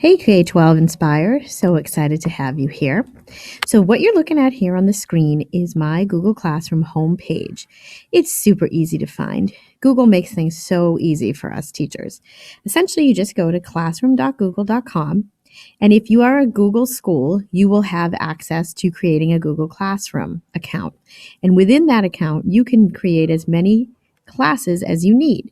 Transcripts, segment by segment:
Hey K-12 Inspire, so excited to have you here. So what you're looking at here on the screen is my Google Classroom homepage. It's super easy to find. Google makes things so easy for us teachers. Essentially, you just go to classroom.google.com, and if you are a Google school, you will have access to creating a Google Classroom account. And within that account, you can create as many classes as you need.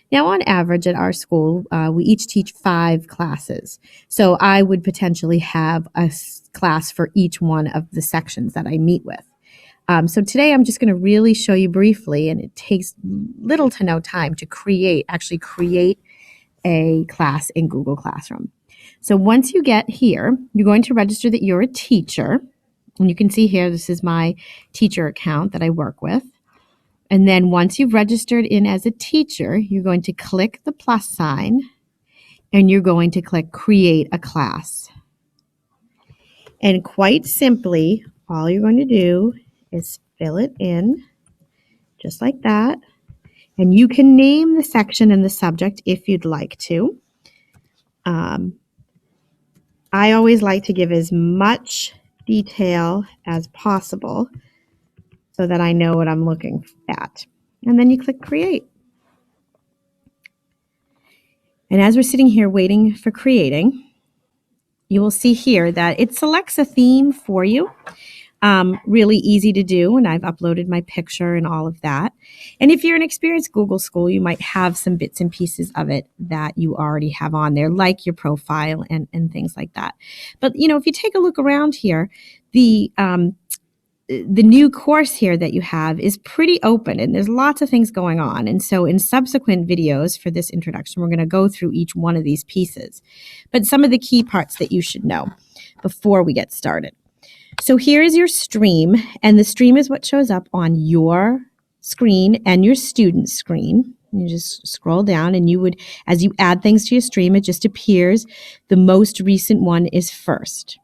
Now, on average at our school, we each teach 5 classes. So I would potentially have a class for each one of the sections that I meet with. So today I'm just going to really show you briefly, and it takes little to no time to actually create a class in Google Classroom. So once you get here, you're going to register that you're a teacher. And you can see here, this is my teacher account that I work with. And then once you've registered in as a teacher, you're going to click the plus sign and you're going to click Create a Class. And quite simply, all you're going to do is fill it in just like that. And you can name the section and the subject if you'd like to. I always like to give as much detail as possible so that I know what I'm looking at. And then you click Create. And as we're sitting here waiting for creating, you will see here that it selects a theme for you. Really easy to do, and I've uploaded my picture and all of that. And if you're an experienced Google school, you might have some bits and pieces of it that you already have on there, like your profile and things like that. But, if you take a look around here, the new course here that you have is pretty open, and there's lots of things going on. And so in subsequent videos for this introduction, we're going to go through each one of these pieces. But some of the key parts that you should know before we get started. So here is your stream, and the stream is what shows up on your screen and your student's screen. You just scroll down, and as you add things to your stream, it just appears the most recent one is first.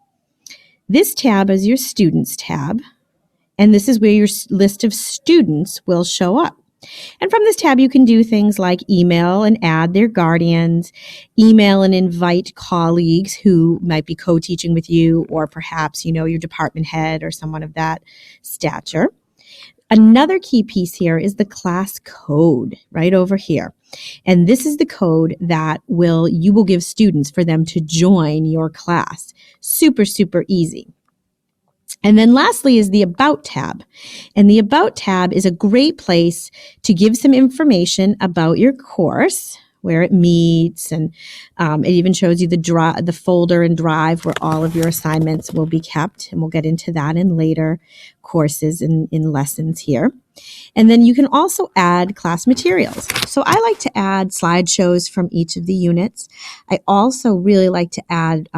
This tab is your students tab. And this is where your list of students will show up. And from this tab, you can do things like email and add their guardians, email and invite colleagues who might be co-teaching with you, or perhaps, your department head or someone of that stature. Another key piece here is the class code right over here. And this is the code that you will give students for them to join your class. Super, super easy. And then lastly is the About tab. And the About tab is a great place to give some information about your course, where it meets, and it even shows you the folder and drive where all of your assignments will be kept. And we'll get into that in later courses in lessons here. And then you can also add class materials. So I like to add slideshows from each of the units. I also really like to add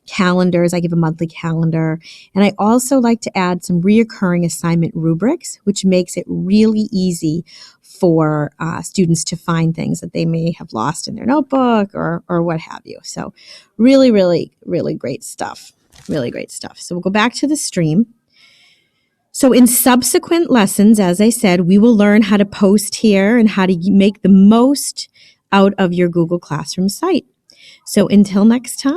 calendars. I give a monthly calendar. And I also like to add some reoccurring assignment rubrics, which makes it really easy for students to find things that they may have lost in their notebook or what have you. So really, really, really great stuff. Really great stuff. So we'll go back to the stream. So in subsequent lessons, as I said, we will learn how to post here and how to make the most out of your Google Classroom site. So until next time.